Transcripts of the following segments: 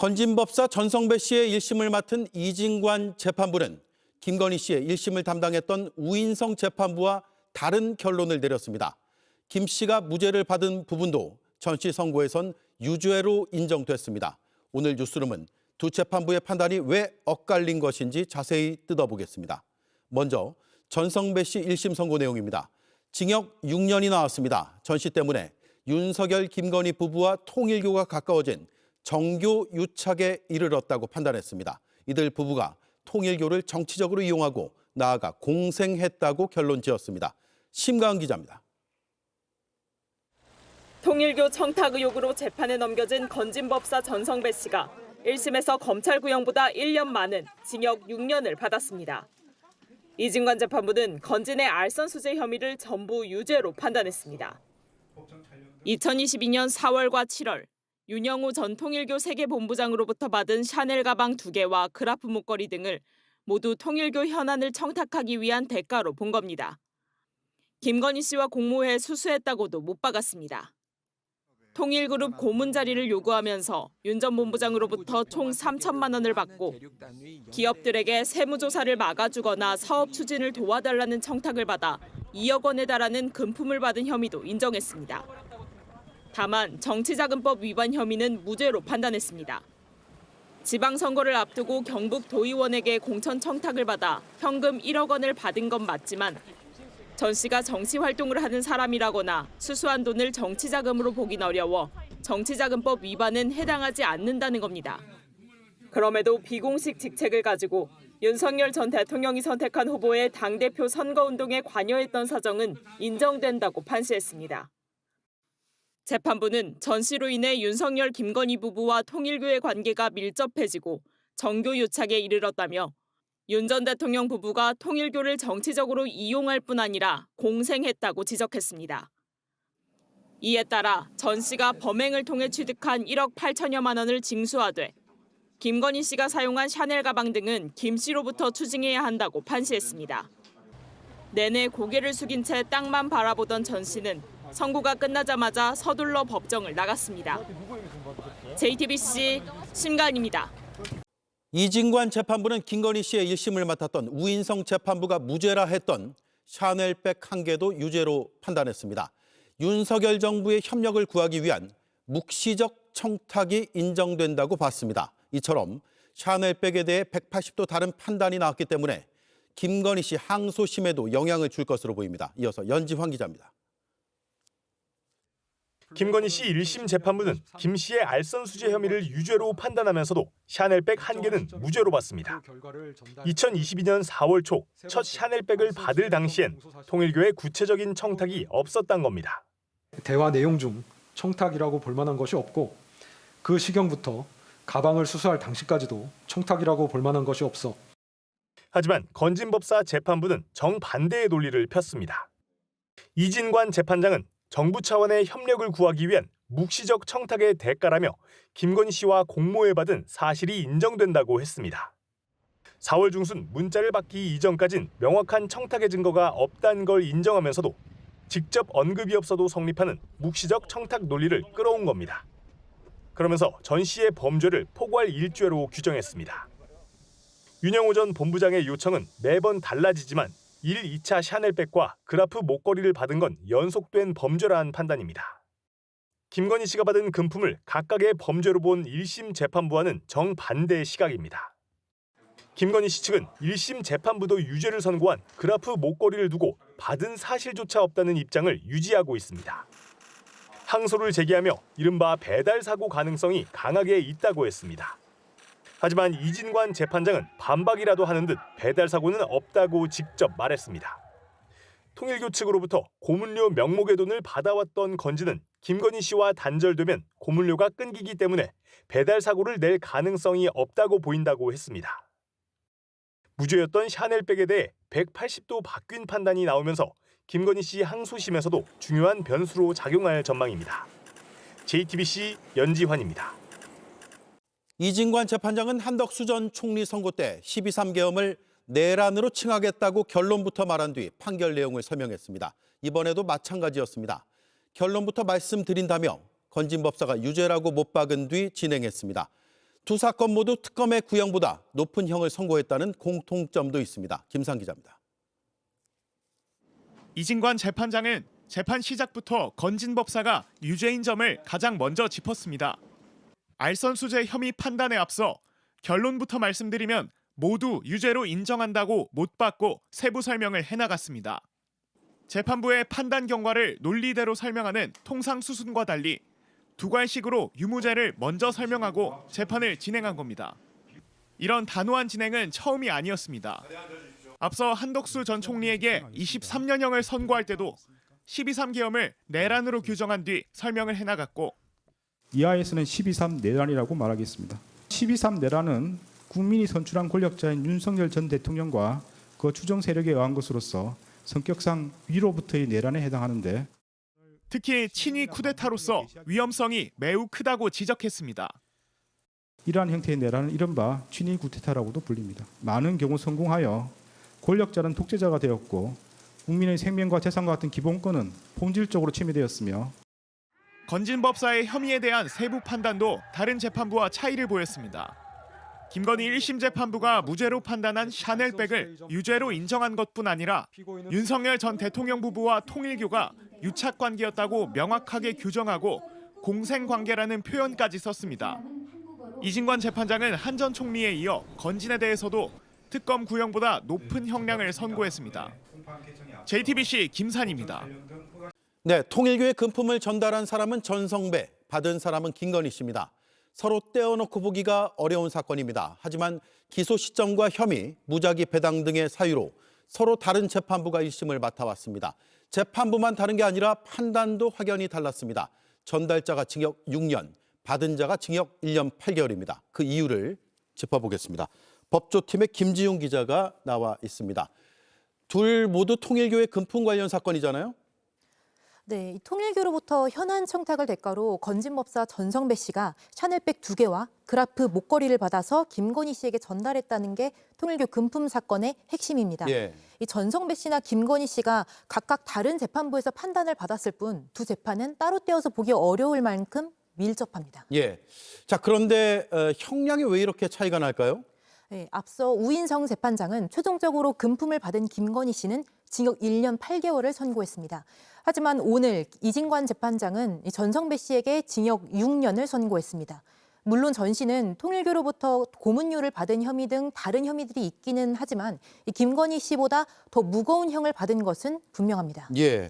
건진법사 전성배 씨의 1심을 맡은 이진관 재판부는 김건희 씨의 1심을 담당했던 우인성 재판부와 다른 결론을 내렸습니다. 김 씨가 무죄를 받은 부분도 전 씨 선고에선 유죄로 인정됐습니다. 오늘 뉴스룸은 두 재판부의 판단이 왜 엇갈린 것인지 자세히 뜯어보겠습니다. 먼저 전성배 씨 1심 선고 내용입니다. 징역 6년이 나왔습니다. 전 씨 때문에 윤석열, 김건희 부부와 통일교가 가까워진 정교 유착에 이르렀다고 판단했습니다. 이들 부부가 통일교를 정치적으로 이용하고 나아가 공생했다고 결론 지었습니다. 심가은 기자입니다. 통일교 청탁 의혹으로 재판에 넘겨진 건진법사 전성배 씨가 1심에서 검찰 구형보다 1년 많은 징역 6년을 받았습니다. 이진관 재판부는 건진의 알선수재 혐의를 전부 유죄로 판단했습니다. 2022년 4월과 7월 윤영우 전 통일교 세계본부장으로부터 받은 샤넬 가방 2개와 그라프 목걸이 등을 모두 통일교 현안을 청탁하기 위한 대가로 본 겁니다. 김건희 씨와 공모해 수수했다고도 못 박았습니다. 통일그룹 고문 자리를 요구하면서 윤 전 본부장으로부터 총 3천만 원을 받고 기업들에게 세무조사를 막아주거나 사업 추진을 도와달라는 청탁을 받아 2억 원에 달하는 금품을 받은 혐의도 인정했습니다. 다만 정치자금법 위반 혐의는 무죄로 판단했습니다. 지방선거를 앞두고 경북 도의원에게 공천 청탁을 받아 현금 1억 원을 받은 건 맞지만 전 씨가 정치활동을 하는 사람이라거나 수수한 돈을 정치자금으로 보긴 어려워 정치자금법 위반은 해당하지 않는다는 겁니다. 그럼에도 비공식 직책을 가지고 윤석열 전 대통령이 선택한 후보의 당대표 선거운동에 관여했던 사정은 인정된다고 판시했습니다. 재판부는 전 씨로 인해 윤석열, 김건희 부부와 통일교의 관계가 밀접해지고 정교 유착에 이르렀다며 윤 전 대통령 부부가 통일교를 정치적으로 이용할 뿐 아니라 공생했다고 지적했습니다. 이에 따라 전 씨가 범행을 통해 취득한 1억 8천여만 원을 징수하되 김건희 씨가 사용한 샤넬 가방 등은 김 씨로부터 추징해야 한다고 판시했습니다. 내내 고개를 숙인 채 땅만 바라보던 전 씨는 선고가 끝나자마자 서둘러 법정을 나갔습니다. JTBC 심가은입니다. 이진관 재판부는 김건희 씨의 1심을 맡았던 우인성 재판부가 무죄라 했던 샤넬백 1개도 유죄로 판단했습니다. 윤석열 정부의 협력을 구하기 위한 묵시적 청탁이 인정된다고 봤습니다. 이처럼 샤넬백에 대해 180도 다른 판단이 나왔기 때문에 김건희 씨 항소심에도 영향을 줄 것으로 보입니다. 이어서 연지환 기자입니다. 김건희 씨 1심 재판부는 김 씨의 알선수재 혐의를 유죄로 판단하면서도 샤넬백 1개는 무죄로 봤습니다. 2022년 4월 초 첫 샤넬백을 받을 당시엔 통일교의 구체적인 청탁이 없었단 겁니다. 대화 내용 중 청탁이라고 볼 만한 것이 없고 그 시경부터 가방을 수수할 당시까지도 청탁이라고 볼 만한 것이 없어. 하지만 건진법사 재판부는 정반대의 논리를 폈습니다. 이진관 재판장은 정부 차원의 협력을 구하기 위한 묵시적 청탁의 대가라며 김건희 씨와 공모해받은 사실이 인정된다고 했습니다. 4월 중순 문자를 받기 이전까진 명확한 청탁의 증거가 없다는 걸 인정하면서도 직접 언급이 없어도 성립하는 묵시적 청탁 논리를 끌어온 겁니다. 그러면서 전 씨의 범죄를 포괄 일죄로 규정했습니다. 윤영호 전 본부장의 요청은 매번 달라지지만 1, 2차 샤넬백과 그라프 목걸이를 받은 건 연속된 범죄라는 판단입니다. 김건희 씨가 받은 금품을 각각의 범죄로 본 1심 재판부와는 정반대의 시각입니다. 김건희 씨 측은 1심 재판부도 유죄를 선고한 그라프 목걸이를 두고 받은 사실조차 없다는 입장을 유지하고 있습니다. 항소를 제기하며 이른바 배달 사고 가능성이 강하게 있다고 했습니다. 하지만 이진관 재판장은 반박이라도 하는 듯 배달 사고는 없다고 직접 말했습니다. 통일교 측으로부터 고문료 명목의 돈을 받아왔던 건진은 김건희 씨와 단절되면 고문료가 끊기기 때문에 배달 사고를 낼 가능성이 없다고 보인다고 했습니다. 무죄였던 샤넬백에 대해 180도 바뀐 판단이 나오면서 김건희 씨 항소심에서도 중요한 변수로 작용할 전망입니다. JTBC 연지환입니다. 이진관 재판장은 한덕수 전 총리 선고 때 12.3계엄을 내란으로 칭하겠다고 결론부터 말한 뒤 판결 내용을 설명했습니다. 이번에도 마찬가지였습니다. 결론부터 말씀드린다며 건진법사가 유죄라고 못 박은 뒤 진행했습니다. 두 사건 모두 특검의 구형보다 높은 형을 선고했다는 공통점도 있습니다. 김상 기자입니다. 이진관 재판장은 재판 시작부터 건진 법사가 유죄인 점을 가장 먼저 짚었습니다. 알선수재 혐의 판단에 앞서 결론부터 말씀드리면 모두 유죄로 인정한다고 못 받고 세부 설명을 해나갔습니다. 재판부의 판단 경과를 논리대로 설명하는 통상수순과 달리 두괄식으로 유무죄를 먼저 설명하고 재판을 진행한 겁니다. 이런 단호한 진행은 처음이 아니었습니다. 앞서 한덕수 전 총리에게 23년형을 선고할 때도 12.3계엄을 내란으로 규정한 뒤 설명을 해나갔고 이하에서는 12.3 내란이라고 말하겠습니다. 12.3 내란은 국민이 선출한 권력자인 윤석열 전 대통령과 그 추종 세력에 의한 것으로서 성격상 위로부터의 내란에 해당하는데 특히 친위 쿠데타로서 위험성이 매우 크다고 지적했습니다. 이러한 형태의 내란은 이른바 친위 쿠데타라고도 불립니다. 많은 경우 성공하여 권력자는 독재자가 되었고 국민의 생명과 재산과 같은 기본권은 본질적으로 침해되었으며 건진 법사의 혐의에 대한 세부 판단도 다른 재판부와 차이를 보였습니다. 김건희 1심 재판부가 무죄로 판단한 샤넬백을 유죄로 인정한 것뿐 아니라 윤석열 전 대통령 부부와 통일교가 유착관계였다고 명확하게 규정하고 공생관계라는 표현까지 썼습니다. 이진관 재판장은 한 전 총리에 이어 건진에 대해서도 특검 구형보다 높은 형량을 선고했습니다. JTBC 김산입니다. 네, 통일교의 금품을 전달한 사람은 전성배, 받은 사람은 김건희 씨입니다. 서로 떼어놓고 보기가 어려운 사건입니다. 하지만 기소 시점과 혐의, 무작위 배당 등의 사유로 서로 다른 재판부가 1심을 맡아왔습니다. 재판부만 다른 게 아니라 판단도 확연히 달랐습니다. 전달자가 징역 6년, 받은 자가 징역 1년 8개월입니다. 그 이유를 짚어보겠습니다. 법조팀의 김지용 기자가 나와 있습니다. 둘 모두 통일교의 금품 관련 사건이잖아요? 네, 이 통일교로부터 현안 청탁을 대가로 건진법사 전성배 씨가 샤넬백 2개와 그라프 목걸이를 받아서 김건희 씨에게 전달했다는 게 통일교 금품 사건의 핵심입니다. 예. 이 전성배 씨나 김건희 씨가 각각 다른 재판부에서 판단을 받았을 뿐 두 재판은 따로 떼어서 보기 어려울 만큼 밀접합니다. 예. 자, 그런데 형량이 왜 이렇게 차이가 날까요? 네, 앞서 우인성 재판장은 최종적으로 금품을 받은 김건희 씨는 징역 1년 8개월을 선고했습니다. 하지만 오늘 이진관 재판장은 전성배 씨에게 징역 6년을 선고했습니다. 물론 전 씨는 통일교로부터 고문료를 받은 혐의 등 다른 혐의들이 있기는 하지만 김건희 씨보다 더 무거운 형을 받은 것은 분명합니다. 예.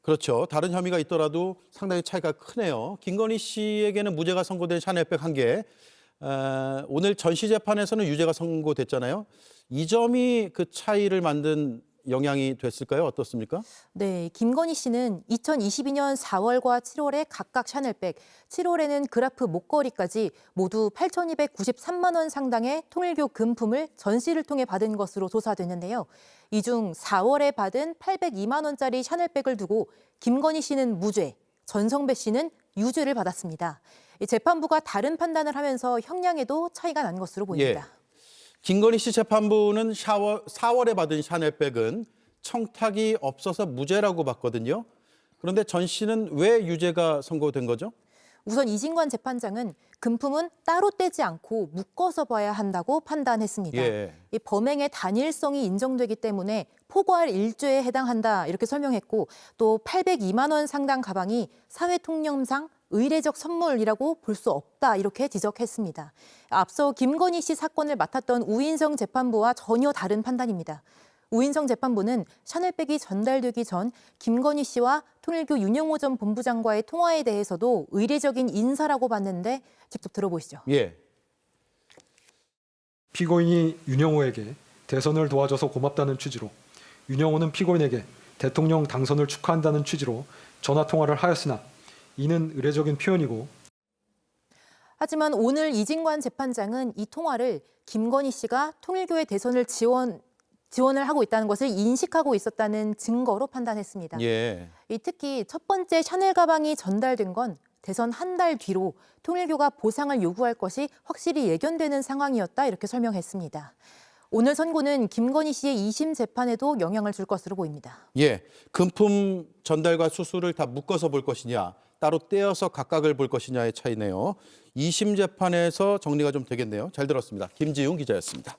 그렇죠. 다른 혐의가 있더라도 상당히 차이가 크네요. 김건희 씨에게는 무죄가 선고된 샤넬백 1개. 오늘 전시 재판에서는 유죄가 선고됐잖아요. 이 점이 그 차이를 만든 영향이 됐을까요? 어떻습니까? 네, 김건희 씨는 2022년 4월과 7월에 각각 샤넬백, 7월에는 그라프 목걸이까지 모두 8,293만 원 상당의 통일교 금품을 전시를 통해 받은 것으로 조사됐는데요. 이 중 4월에 받은 802만 원짜리 샤넬백을 두고 김건희 씨는 무죄, 전성배 씨는 유죄를 받았습니다. 재판부가 다른 판단을 하면서 형량에도 차이가 난 것으로 보입니다. 예. 김건희 씨 재판부는 4월에 받은 샤넬백은 청탁이 없어서 무죄라고 봤거든요. 그런데 전 씨는 왜 유죄가 선고된 거죠? 우선 이진관 재판장은 금품은 따로 떼지 않고 묶어서 봐야 한다고 판단했습니다. 예. 이 범행의 단일성이 인정되기 때문에 포괄 일죄에 해당한다 이렇게 설명했고 또 802만 원 상당 가방이 사회통념상 의례적 선물이라고 볼 수 없다 이렇게 지적했습니다. 앞서 김건희 씨 사건을 맡았던 우인성 재판부와 전혀 다른 판단입니다. 우인성 재판부는 샤넬백이 전달되기 전 김건희 씨와 통일교 윤영호 전 본부장과의 통화에 대해서도 의례적인 인사라고 봤는데 직접 들어보시죠. 예. 피고인이 윤영호에게 대선을 도와줘서 고맙다는 취지로 윤영호는 피고인에게 대통령 당선을 축하한다는 취지로 전화 통화를 하였으나 이는 의례적인 표현이고 하지만 오늘 이진관 재판장은 이 통화를 김건희 씨가 통일교의 대선을 지원을 하고 있다는 것을 인식하고 있었다는 증거로 판단했습니다. 예. 특히 첫 번째 샤넬 가방이 전달된 건 대선 한 달 뒤로 통일교가 보상을 요구할 것이 확실히 예견되는 상황이었다 이렇게 설명했습니다. 오늘 선고는 김건희 씨의 2심 재판에도 영향을 줄 것으로 보입니다. 예. 금품 전달과 수수를 다 묶어서 볼 것이냐, 따로 떼어서 각각을 볼 것이냐의 차이네요. 2심 재판에서 정리가 좀 되겠네요. 잘 들었습니다. 김지웅 기자였습니다.